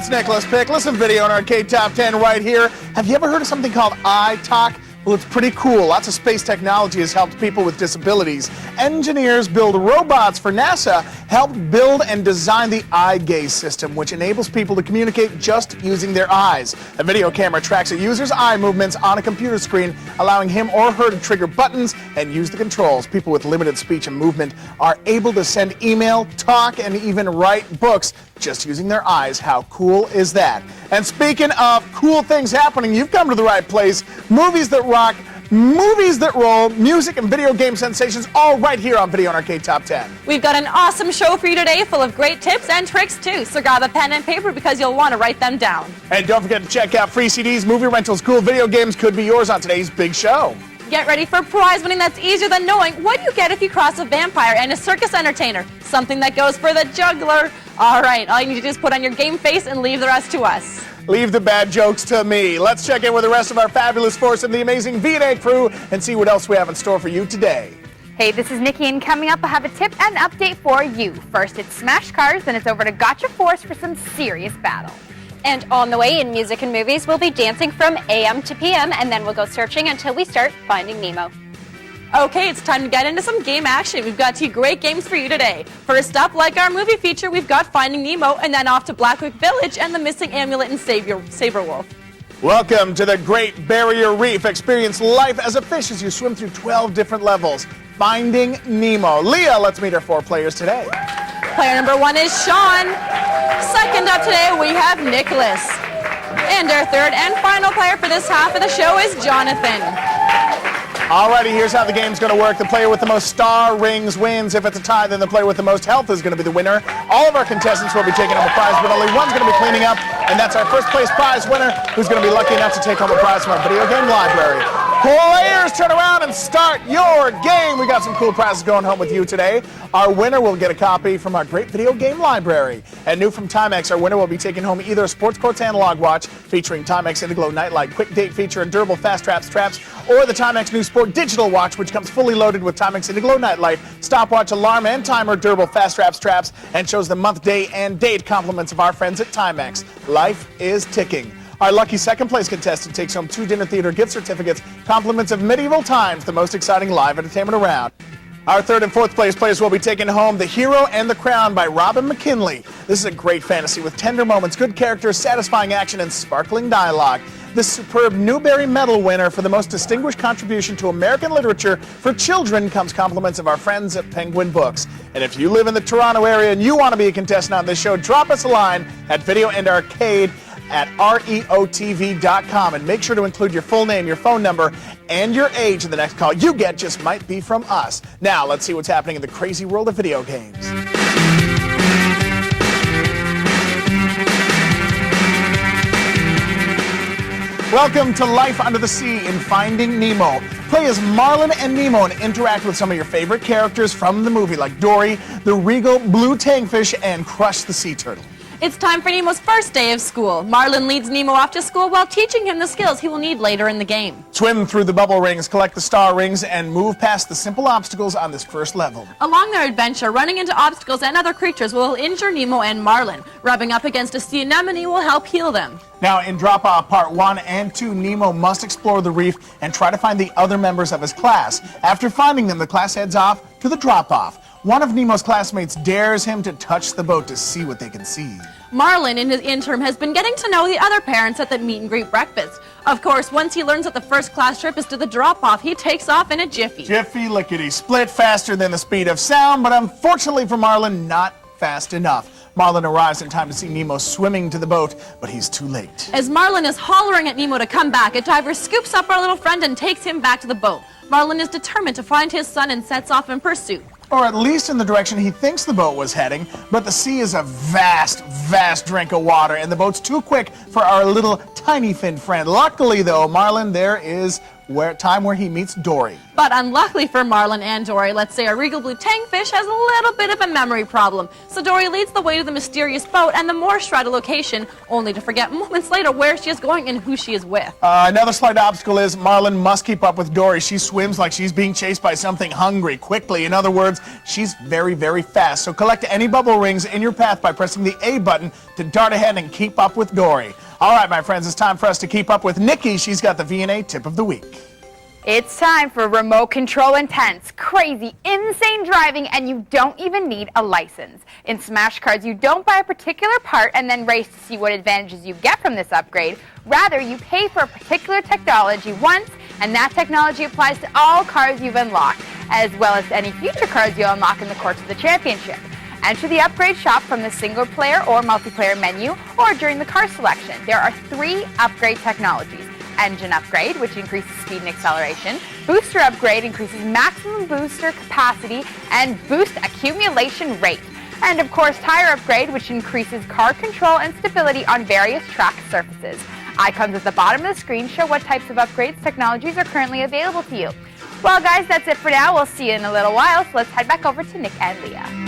it's Nicholas Pick. Listen, Video and Arcade Top 10 right here. Have you ever heard of something called iTalk? Well, it's pretty cool. Lots of space technology has helped people with disabilities. Engineers build robots for NASA, helped build and design the eye gaze system, which enables people to communicate just using their eyes. A video camera tracks a user's eye movements on a computer screen, allowing him or her to trigger buttons and use the controls. People with limited speech and movement are able to send email, talk, and even write books just using their eyes. How cool is that? And speaking of cool things happening, you've come to the right place. Movies that rock, movies that roll, music and video game sensations, all right here on Video and Arcade Top 10. We've got an awesome show for you today, full of great tips and tricks too. So grab a pen and paper because you'll want to write them down. And don't forget to check out free CDs, movie rentals, cool video games could be yours on today's big show. Get ready for prize winning that's easier than knowing what you get if you cross a vampire and a circus entertainer. Something that goes for the juggler. All right, all you need to do is put on your game face and leave the rest to us. Leave the bad jokes to me. Let's check in with the rest of our fabulous force and the amazing V&A crew and see what else we have in store for you today. Hey, this is Nikki, and coming up, I have a tip and update for you. First, it's Smash Cars, then it's over to Gotcha Force for some serious battle. And on the way in music and movies, we'll be dancing from AM to PM, and then we'll go searching until we start Finding Nemo. Okay, it's time to get into some game action. We've got 2 great games for you today. First up, like our movie feature, we've got Finding Nemo, and then off to Blackwick Village and the Missing Amulet and Saber Wolf. Welcome to the Great Barrier Reef. Experience life as a fish as you swim through 12 different levels. Finding Nemo. Leah, let's meet our 4 players today. Player number 1 is Sean. Second up today, we have Nicholas. And our third and final player for this half of the show is Jonathan. Alrighty, here's how the game's going to work. The player with the most star rings wins. If it's a tie, then the player with the most health is going to be the winner. All of our contestants will be taking home a prize, but only one's going to be cleaning up, and that's our first place prize winner, who's going to be lucky enough to take home a prize from our video game library. Players, turn around and start your game. We got some cool prizes going home with you today. Our winner will get a copy from our great video game library. And new from Timex, our winner will be taking home either a Sports Quartz analog watch featuring Timex Indiglo Nightlight Quick Date feature and durable fast traps, or the Timex New Sport digital watch, which comes fully loaded with Timex Indiglo Nightlight, stopwatch, alarm, and timer, durable fast traps, and shows the month, day, and date compliments of our friends at Timex. Life is ticking. Our lucky second place contestant takes home 2 dinner theater gift certificates, compliments of Medieval Times, the most exciting live entertainment around. Our third and fourth place players will be taking home The Hero and the Crown by Robin McKinley. This is a great fantasy with tender moments, good characters, satisfying action, and sparkling dialogue. The superb Newbery Medal winner for the most distinguished contribution to American literature for children comes compliments of our friends at Penguin Books. And if you live in the Toronto area and you want to be a contestant on this show, drop us a line at videoandarcade@reotv.com and make sure to include your full name, your phone number, and your age in the next call you get just might be from us. Now, let's see what's happening in the crazy world of video games. Welcome to Life Under the Sea in Finding Nemo. Play as Marlin and Nemo and interact with some of your favorite characters from the movie, like Dory, the regal blue tangfish, and Crush the sea turtle. It's time for Nemo's first day of school. Marlin leads Nemo off to school while teaching him the skills he will need later in the game. Swim through the bubble rings, collect the star rings, and move past the simple obstacles on this first level. Along their adventure, running into obstacles and other creatures will injure Nemo and Marlin. Rubbing up against a sea anemone will help heal them. Now, in Drop-Off Part 1 and 2, Nemo must explore the reef and try to find the other members of his class. After finding them, the class heads off to the drop-off. One of Nemo's classmates dares him to touch the boat to see what they can see. Marlin, in his interim, has been getting to know the other parents at the meet and greet breakfast. Of course, once he learns that the first class trip is to the drop-off, he takes off in a jiffy. Jiffy lickety-split, faster than the speed of sound, but unfortunately for Marlin, not fast enough. Marlin arrives in time to see Nemo swimming to the boat, but he's too late. As Marlin is hollering at Nemo to come back, a diver scoops up our little friend and takes him back to the boat. Marlin is determined to find his son and sets off in pursuit. Or at least in the direction he thinks the boat was heading, but the sea is a vast, vast drink of water, and the boat's too quick for our little tiny fin friend. Luckily, though, Marlin, there is time where he meets Dory. But unluckily for Marlin and Dory, let's say our Regal Blue Tankfish has a little bit of a memory problem. So Dory leads the way to the mysterious boat and the more shrouded location, only to forget moments later where she is going and who she is with. Another slight obstacle is Marlin must keep up with Dory. She swims like she's being chased by something hungry quickly. In other words, she's very, very fast. So collect any bubble rings in your path by pressing the A button to dart ahead and keep up with Dory. All right, my friends, it's time for us to keep up with Nikki. She's got the V&A tip of the week. It's time for remote control intense, crazy, insane driving, and you don't even need a license. In Smash Cars, you don't buy a particular part and then race to see what advantages you get from this upgrade. Rather, you pay for a particular technology once, and that technology applies to all cars you've unlocked, as well as any future cars you'll unlock in the course of the championship. Enter the upgrade shop from the single player or multiplayer menu or during the car selection. There are 3 upgrade technologies. Engine upgrade, which increases speed and acceleration. Booster upgrade increases maximum booster capacity and boost accumulation rate. And of course, tire upgrade, which increases car control and stability on various track surfaces. Icons at the bottom of the screen show what types of upgrades technologies are currently available to you. Well, guys, that's it for now. We'll see you in a little while, so let's head back over to Nick and Leah.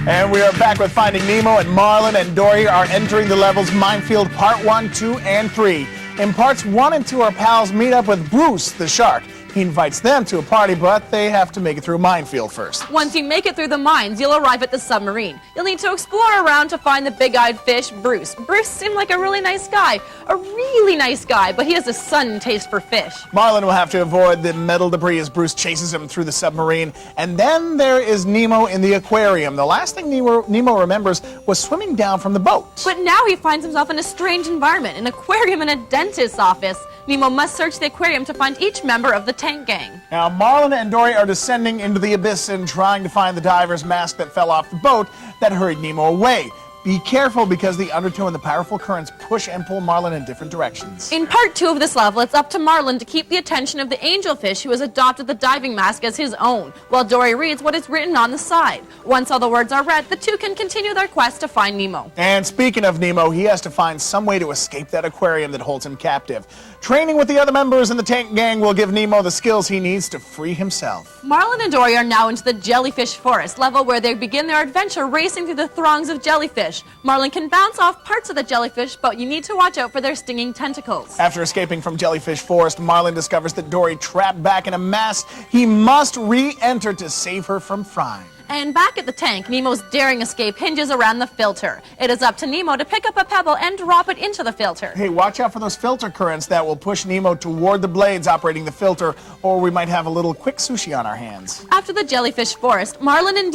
And we are back with Finding Nemo, and Marlin and Dory are entering the levels Minefield Part 1, 2, and 3. In Parts 1 and 2, our pals meet up with Bruce, the shark. He invites them to a party, but they have to make it through a minefield first. Once you make it through the mines, you'll arrive at the submarine. You'll need to explore around to find the big-eyed fish, Bruce. Bruce seemed like a really nice guy, but he has a sudden taste for fish. Marlin will have to avoid the metal debris as Bruce chases him through the submarine. And then there is Nemo in the aquarium. The last thing Nemo remembers was swimming down from the boat. But now he finds himself in a strange environment, an aquarium in a dentist's office. Nemo must search the aquarium to find each member of the tank gang. Now, Marlin and Dory are descending into the abyss and trying to find the diver's mask that fell off the boat that hurried Nemo away. Be careful because the undertow and the powerful currents push and pull Marlin in different directions. In Part 2 of this level, it's up to Marlin to keep the attention of the angelfish who has adopted the diving mask as his own, while Dory reads what is written on the side. Once all the words are read, the two can continue their quest to find Nemo. And speaking of Nemo, he has to find some way to escape that aquarium that holds him captive. Training with the other members in the tank gang will give Nemo the skills he needs to free himself. Marlin and Dory are now into the Jellyfish Forest level where they begin their adventure racing through the throngs of jellyfish. Marlin can bounce off parts of the jellyfish, but you need to watch out for their stinging tentacles. After escaping from Jellyfish Forest, Marlin discovers that Dory trapped back in a mask. He must re-enter to save her from frying. And back at the tank, Nemo's daring escape hinges around the filter. It is up to Nemo to pick up a pebble and drop it into the filter. Hey, watch out for those filter currents that will push Nemo toward the blades operating the filter, or we might have a little quick sushi on our hands. After the Jellyfish Forest, Marlin and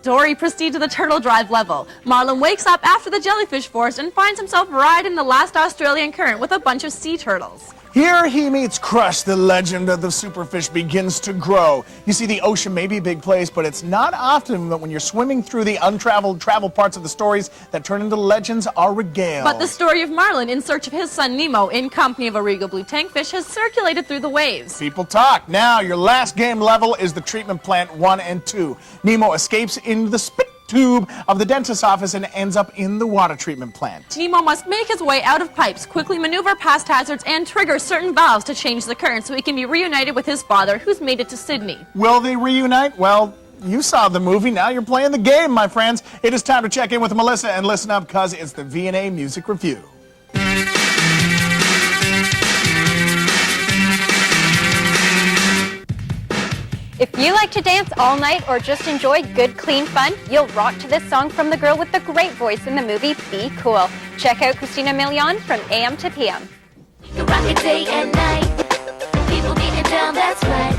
Dory proceed to the Turtle Drive level. Marlin wakes up after the Jellyfish Forest and finds himself riding the last Australian current with a bunch of sea turtles. Here he meets Crush. The legend of the superfish begins to grow. You see, the ocean may be a big place, but it's not often that when you're swimming through the traveled parts of the stories that turn into legends are regaled. But the story of Marlin in search of his son Nemo in company of a Regal Blue Tankfish has circulated through the waves. People talk. Now, your last game level is the treatment plant 1 and 2. Nemo escapes into the spit tube of the dentist's office and ends up in the water treatment plant. Nemo must make his way out of pipes, quickly maneuver past hazards, and trigger certain valves to change the current so he can be reunited with his father, who's made it to Sydney. Will they reunite? Well, you saw the movie, now you're playing the game, my friends. It is time to check in with Melissa and listen up because it's the V&A Music Review. If you like to dance all night or just enjoy good, clean fun, you'll rock to this song from the girl with the great voice in the movie Be Cool. Check out Christina Milian from AM to PM. You rock it day and night. People getting down, that's right.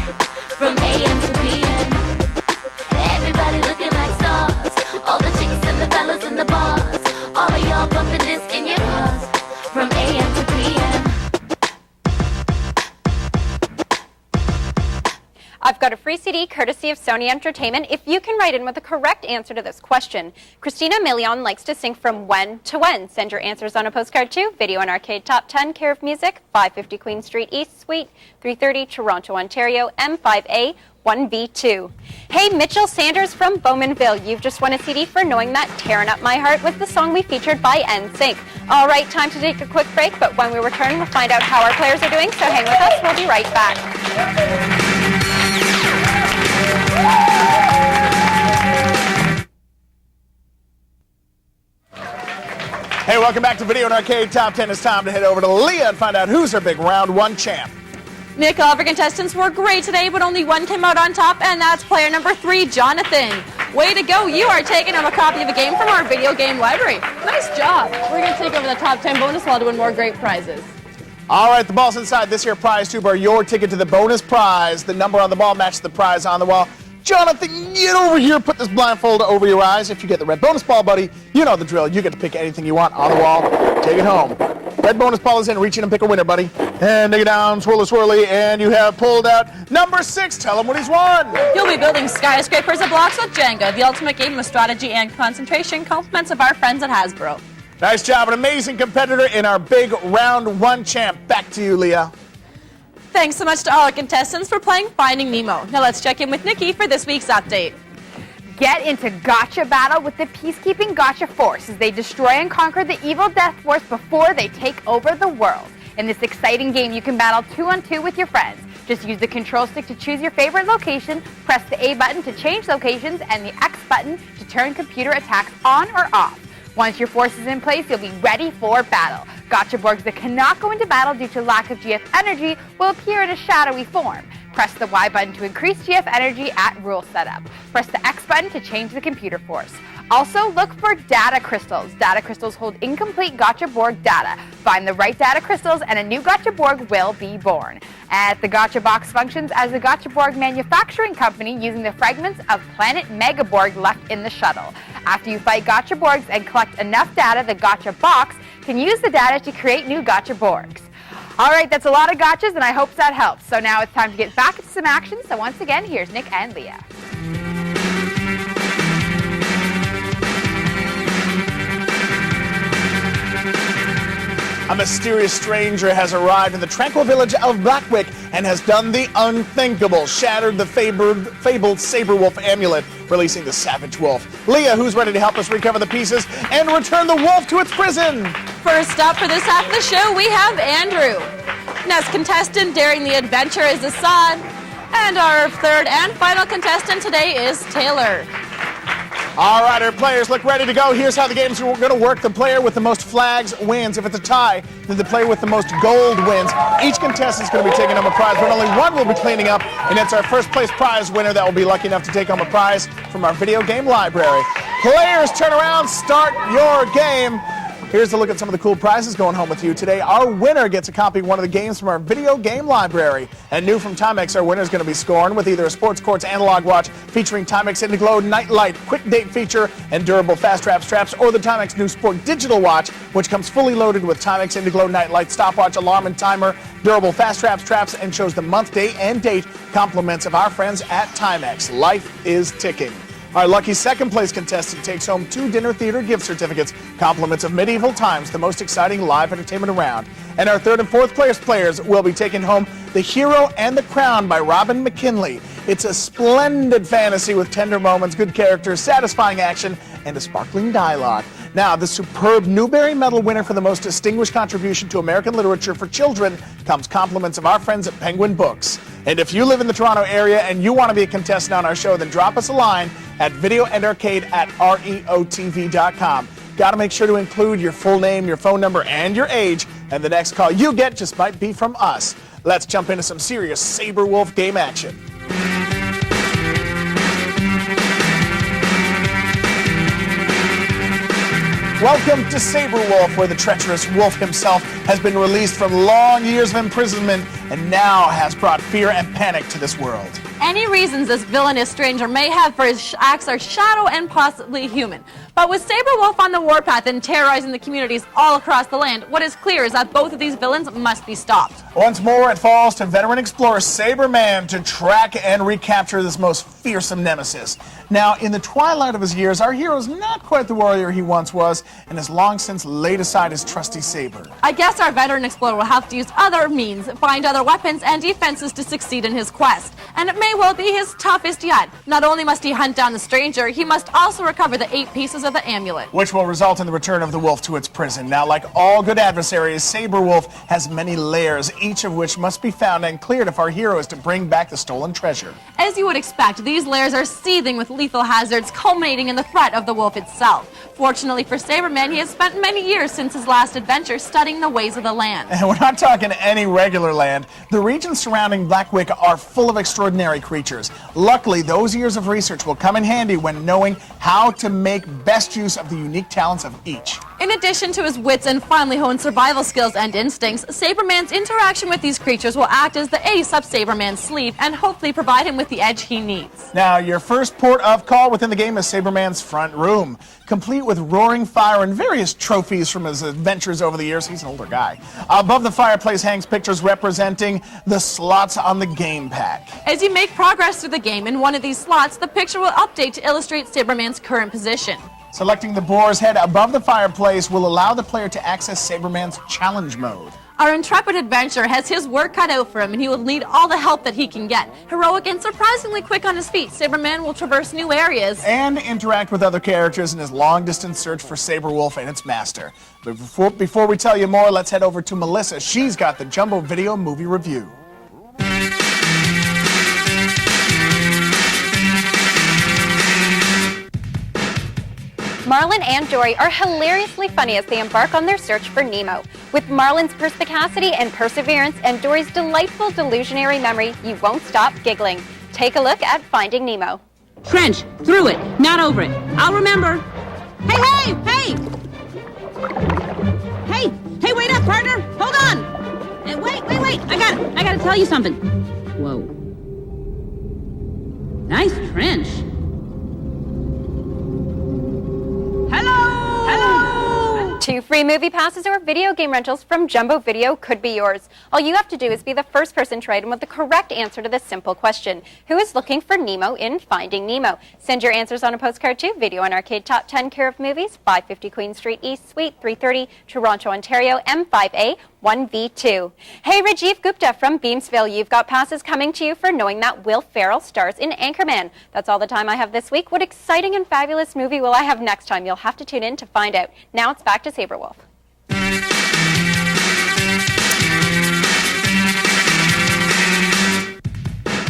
From AM to PM. Everybody looking like stars. All the chicks and the fellas in the bars. All of y'all bumping this in your cars. From AM to PM. I've got a free CD courtesy of Sony Entertainment if you can write in with the correct answer to this question. Christina Milian likes to sing from when to when. Send your answers on a postcard to Video and Arcade Top 10, care of Music, 550 Queen Street East, Suite 330, Toronto, Ontario, M5A 1B2. Hey, Mitchell Sanders from Bowmanville, you've just won a CD for Knowing That, Tearing Up My Heart with the song we featured by NSYNC. All right, time to take a quick break, but when we return, we'll find out how our players are doing, so hang with us. We'll be right back. Hey, welcome back to Video and Arcade Top 10. It's time to head over to Leah and find out who's our big round one champ. Nick, all of our contestants were great today, but only one came out on top, and that's player number 3, Jonathan. Way to go. You are taking home a copy of a game from our video game library. Nice job. We're going to take over the top 10 bonus while doing more great prizes. All right, the ball's inside this here prize tube are your ticket to the bonus prize. The number on the ball matches the prize on the wall. Jonathan, get over here. Put this blindfold over your eyes. If you get the red bonus ball, buddy, you know the drill. You get to pick anything you want on the wall. Take it home. Red bonus ball is in. Reach in and pick a winner, buddy. And dig it down, swirly, swirly, and you have pulled out number 6. Tell him what he's won. You'll be building skyscrapers of blocks with Jenga, the ultimate game of strategy and concentration. Compliments of our friends at Hasbro. Nice job. An amazing competitor in our big round one champ. Back to you, Leah. Thanks so much to all our contestants for playing Finding Nemo. Now let's check in with Nikki for this week's update. Get into gotcha battle with the Peacekeeping Gotcha Force as they destroy and conquer the evil Death Force before they take over the world. In this exciting game, you can battle 2-on-2 with your friends. Just use the control stick to choose your favorite location, press the A button to change locations, and the X button to turn computer attacks on or off. Once your force is in place, you'll be ready for battle. Gotcha Borgs that cannot go into battle due to lack of GF energy will appear in a shadowy form. Press the Y button to increase GF energy at rule setup. Press the X button to change the computer force. Also, look for data crystals. Data crystals hold incomplete Gotcha Borg data. Find the right data crystals and a new Gotcha Borg will be born. At the Gotcha Box functions as a Gotcha Borg manufacturing company using the fragments of Planet Megaborg left in the shuttle. After you fight Gotcha Borgs and collect enough data, the Gotcha Box can use the data to create new Gotcha Borgs. All right, that's a lot of gotchas, and I hope that helps. So now it's time to get back into some action. So once again, here's Nick and Leah. A mysterious stranger has arrived in the tranquil village of Blackwick and has done the unthinkable, shattered the fabled Saber Wolf amulet, releasing the Savage Wolf. Leah, who's ready to help us recover the pieces and return the wolf to its prison? First up for this half of the show, we have Andrew. Next contestant daring the adventure is Assad. And our third and final contestant today is Taylor. All right, our players look ready to go. Here's how the games are going to work. The player with the most flags wins. If it's a tie, then the player with the most gold wins. Each contestant is going to be taking home a prize, but only one will be cleaning up, and it's our first place prize winner that will be lucky enough to take home a prize from our video game library. Players, turn around, start your game. Here's a look at some of the cool prizes going home with you today. Our winner gets a copy of one of the games from our video game library. And new from Timex, our winner is going to be scoring with either a Sports Courts analog watch featuring Timex Indiglo Night Light quick date feature and durable fast trap straps, or the Timex new Sport digital watch, which comes fully loaded with Timex Indiglo Night Light stopwatch, alarm and timer, durable fast trap straps, and shows the month, day, and date. Compliments of our friends at Timex. Life is ticking. Our lucky second place contestant takes home 2 dinner theater gift certificates, compliments of Medieval Times, the most exciting live entertainment around. And our third and fourth place players will be taking home The Hero and the Crown by Robin McKinley. It's a splendid fantasy with tender moments, good characters, satisfying action, and a sparkling dialogue. Now, the superb Newbery Medal winner for the most distinguished contribution to American literature for children comes compliments of our friends at Penguin Books. And if you live in the Toronto area and you want to be a contestant on our show, then drop us a line at videoandarcade@reotv.com. Got to make sure to include your full name, your phone number, and your age, and the next call you get just might be from us. Let's jump into some serious Saber Wolf game action. Welcome to Saber Wolf, where the treacherous wolf himself has been released from long years of imprisonment and now has brought fear and panic to this world. Any reasons this villainous stranger may have for his acts are shadow and possibly human. But with Saberwolf on the warpath and terrorizing the communities all across the land, what is clear is that both of these villains must be stopped. Once more, it falls to veteran explorer Saberman to track and recapture this most fearsome nemesis. Now, in the twilight of his years, our hero is not quite the warrior he once was and has long since laid aside his trusty saber. I guess our veteran explorer will have to use other means, find other weapons and defenses to succeed in his quest. And it may well be his toughest yet. Not only must he hunt down the stranger, he must also recover the 8 pieces of the amulet, which will result in the return of the wolf to its prison. Now, like all good adversaries, Saberwolf has many layers, each of which must be found and cleared if our hero is to bring back the stolen treasure. As you would expect, these layers are seething with lethal hazards, culminating in the threat of the wolf itself. Fortunately for Saberman, he has spent many years since his last adventure studying the ways of the land. And we're not talking any regular land. The regions surrounding Blackwick are full of extraordinary creatures. Luckily, those years of research will come in handy when knowing how to make best use of the unique talents of each. In addition to his wits and finely honed survival skills and instincts, Saberman's interaction with these creatures will act as the ace up Saberman's sleeve and hopefully provide him with the edge he needs. Now, your first port of call within the game is Saberman's front room, complete with roaring fire and various trophies from his adventures over the years. He's an older guy. Above the fireplace hangs pictures representing the slots on the game pack. As you make progress through the game, in one of these slots, the picture will update to illustrate Saberman's current position. Selecting the boar's head above the fireplace will allow the player to access Saberman's challenge mode. Our intrepid adventurer has his work cut out for him, and he will need all the help that he can get. Heroic and surprisingly quick on his feet, Saberman will traverse new areas and interact with other characters in his long-distance search for Saberwolf and its master. But before we tell you more, let's head over to Melissa. She's got the Jumbo Video movie review. Marlin and Dory are hilariously funny as they embark on their search for Nemo. With Marlin's perspicacity and perseverance and Dory's delightful delusionary memory, you won't stop giggling. Take a look at Finding Nemo. Trench, through it, not over it. I'll remember. Hey! Hey, wait up, partner. Hold on. Wait. I gotta tell you something. Whoa. Nice trench. Hello! 2 free movie passes or video game rentals from Jumbo Video could be yours. All you have to do is be the first person to write in with the correct answer to this simple question. Who is looking for Nemo in Finding Nemo? Send your answers on a postcard to Video and Arcade Top 10 Care of Movies, 550 Queen Street East, Suite 330, Toronto, Ontario, M5A 1V2. Hey, Rajiv Gupta from Beamsville, you've got passes coming to you for knowing that Will Ferrell stars in Anchorman. That's all the time I have this week. What exciting and fabulous movie will I have next time? You'll have to tune in to find out. Now it's back to Saberwolf.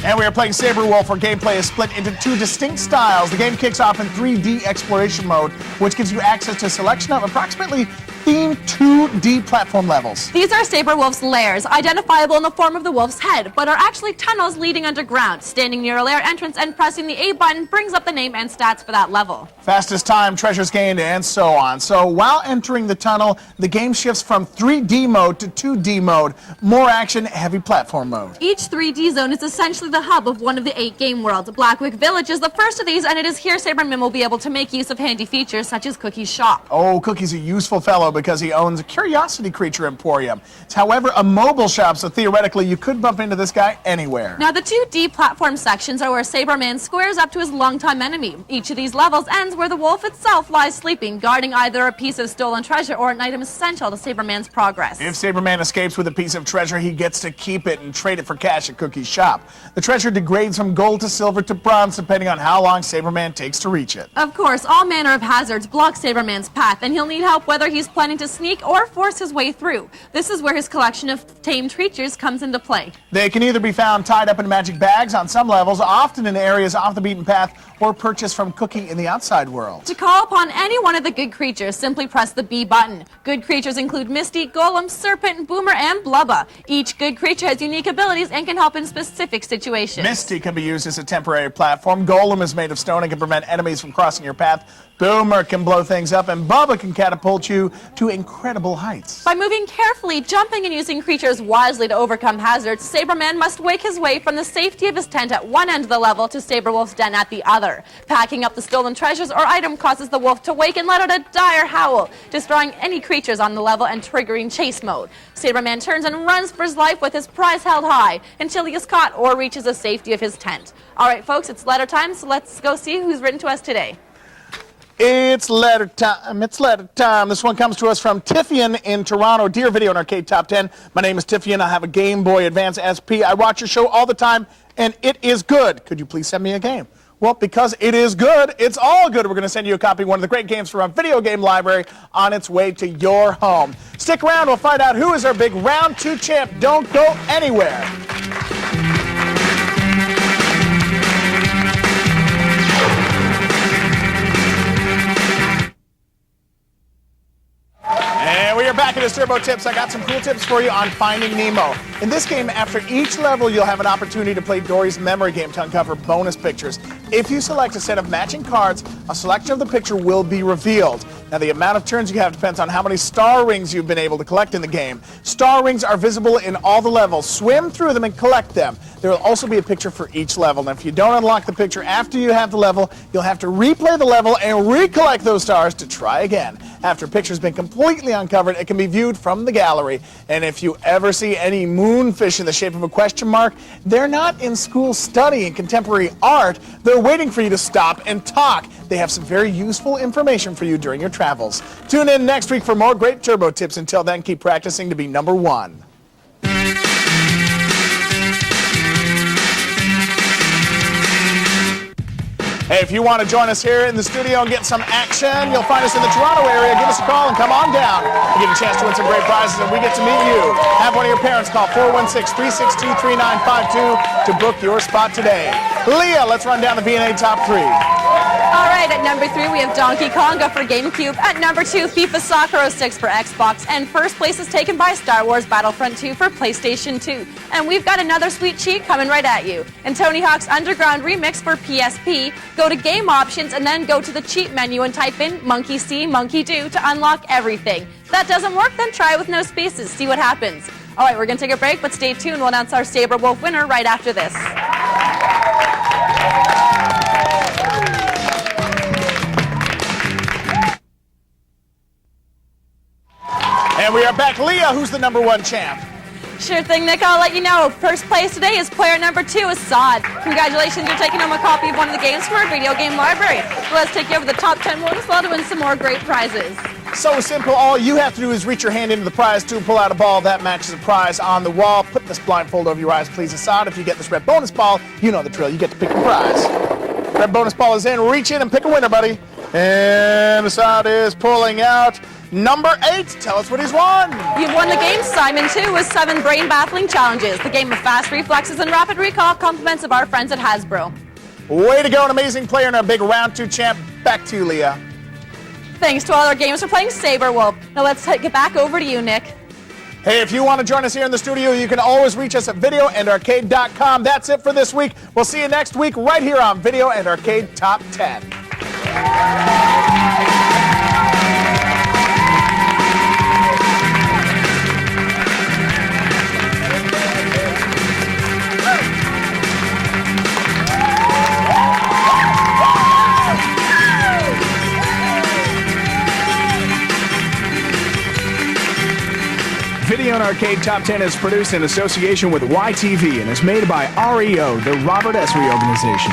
And we are playing Saberwolf, where gameplay is split into 2 distinct styles. The game kicks off in 3D exploration mode, which gives you access to a selection of approximately themed 2D platform levels. These are Saberwolf's lairs, identifiable in the form of the wolf's head, but are actually tunnels leading underground. Standing near a lair entrance and pressing the A button brings up the name and stats for that level. Fastest time, treasures gained, and so on. So while entering the tunnel, the game shifts from 3D mode to 2D mode, more action, heavy platform mode. Each 3D zone is essentially the hub of one of the 8 game worlds. Blackwick Village is the first of these, and it is here Saberman will be able to make use of handy features such as Cookie's shop. Oh, Cookie's a useful fellow because he owns a Curiosity Creature Emporium. It's, however, a mobile shop, so theoretically you could bump into this guy anywhere. Now, the 2D platform sections are where Saberman squares up to his longtime enemy. Each of these levels ends where the wolf itself lies sleeping, guarding either a piece of stolen treasure or an item essential to Saberman's progress. If Saberman escapes with a piece of treasure, he gets to keep it and trade it for cash at Cookie's shop. The treasure degrades from gold to silver to bronze, depending on how long Saberman takes to reach it. Of course, all manner of hazards block Saberman's path, and he'll need help whether he's planning to sneak or force his way through. This is where his collection of tamed creatures comes into play. They can either be found tied up in magic bags on some levels, often in areas off the beaten path, or purchased from Cookie in the outside world. To call upon any one of the good creatures, simply press the B button. Good creatures include Misty, Golem, Serpent, Boomer, and Blubba. Each good creature has unique abilities and can help in specific situations. Misty can be used as a temporary platform. Golem is made of stone and can prevent enemies from crossing your path. Boomer can blow things up, and Bubba can catapult you to incredible heights. By moving carefully, jumping, and using creatures wisely to overcome hazards, Saberman must wake his way from the safety of his tent at one end of the level to Saberwolf's den at the other. Packing up the stolen treasures or item causes the wolf to wake and let out a dire howl, destroying any creatures on the level and triggering chase mode. Saberman turns and runs for his life with his prize held high until he is caught or reaches the safety of his tent. All right, folks, it's letter time, so let's go see who's written to us today. It's letter time. It's letter time. This one comes to us from Tiffian in Toronto. Dear Video and Arcade Top 10, my name is Tiffian. I have a Game Boy Advance SP. I watch your show all the time, and it is good. Could you please send me a game? Well, because it is good, it's all good. We're going to send you a copy of one of the great games from our video game library on its way to your home. Stick around. We'll find out who is our big round 2 champ. Don't go anywhere. And we are back at his Turbo Tips. I got some cool tips for you on Finding Nemo. In this game, after each level, you'll have an opportunity to play Dory's memory game to uncover bonus pictures. If you select a set of matching cards, a selection of the picture will be revealed. Now, the amount of turns you have depends on how many star rings you've been able to collect in the game. Star rings are visible in all the levels. Swim through them and collect them. There will also be a picture for each level. And if you don't unlock the picture after you have the level, you'll have to replay the level and recollect those stars to try again. After a picture's been completely uncovered, it can be viewed from the gallery. And if you ever see any moonfish in the shape of a question mark, they're not in school studying contemporary art. They're waiting for you to stop and talk. They have some very useful information for you during your travels. Tune in next week for more great Turbo Tips. Until then, keep practicing to be number 1. Hey, if you want to join us here in the studio and get some action, you'll find us in the Toronto area. Give us a call and come on down. You get a chance to win some great prizes, and we get to meet you. Have one of your parents call 416-362-3952 to book your spot today. Leah, let's run down the V&A top 3. All right, at number 3, we have Donkey Konga for GameCube. At number 2, FIFA Soccer 06 for Xbox. And first place is taken by Star Wars Battlefront 2 for PlayStation 2. And we've got another sweet cheat coming right at you. In Tony Hawk's Underground Remix for PSP, go to Game Options and then go to the cheat menu and type in Monkey See, Monkey Do to unlock everything. If that doesn't work, then try it with no spaces. See what happens. All right, we're going to take a break, but stay tuned. We'll announce our Saberwolf winner right after this. And we are back. Leah, who's the number 1 champ? Sure thing, Nick. I'll let you know. First place today is player number 2, Assad. Congratulations, you're taking home a copy of one of the games from our video game library. Let's take you over the top 10 bonus level to win some more great prizes. So simple. All you have to do is reach your hand into the prize tube, pull out a ball that matches a prize on the wall. Put this blindfold over your eyes, please, Assad. If you get this red bonus ball, you know the drill. You get to pick your prize. Red bonus ball is in. Reach in and pick a winner, buddy. And Assad is pulling out number 8. Tell us what he's won. You've won the game, Simon 2, with 7 brain-baffling challenges. The game of fast reflexes and rapid recall, compliments of our friends at Hasbro. Way to go, an amazing player and our big round 2 champ. Back to you, Leah. Thanks to all our gamers for playing Saberwolf. Now let's get back over to you, Nick. Hey, if you want to join us here in the studio, you can always reach us at videoandarcade.com. That's it for this week. We'll see you next week right here on Video and Arcade Top 10. Video and Arcade Top 10 is produced in association with YTV and is made by REO, the Robert Esri Organization.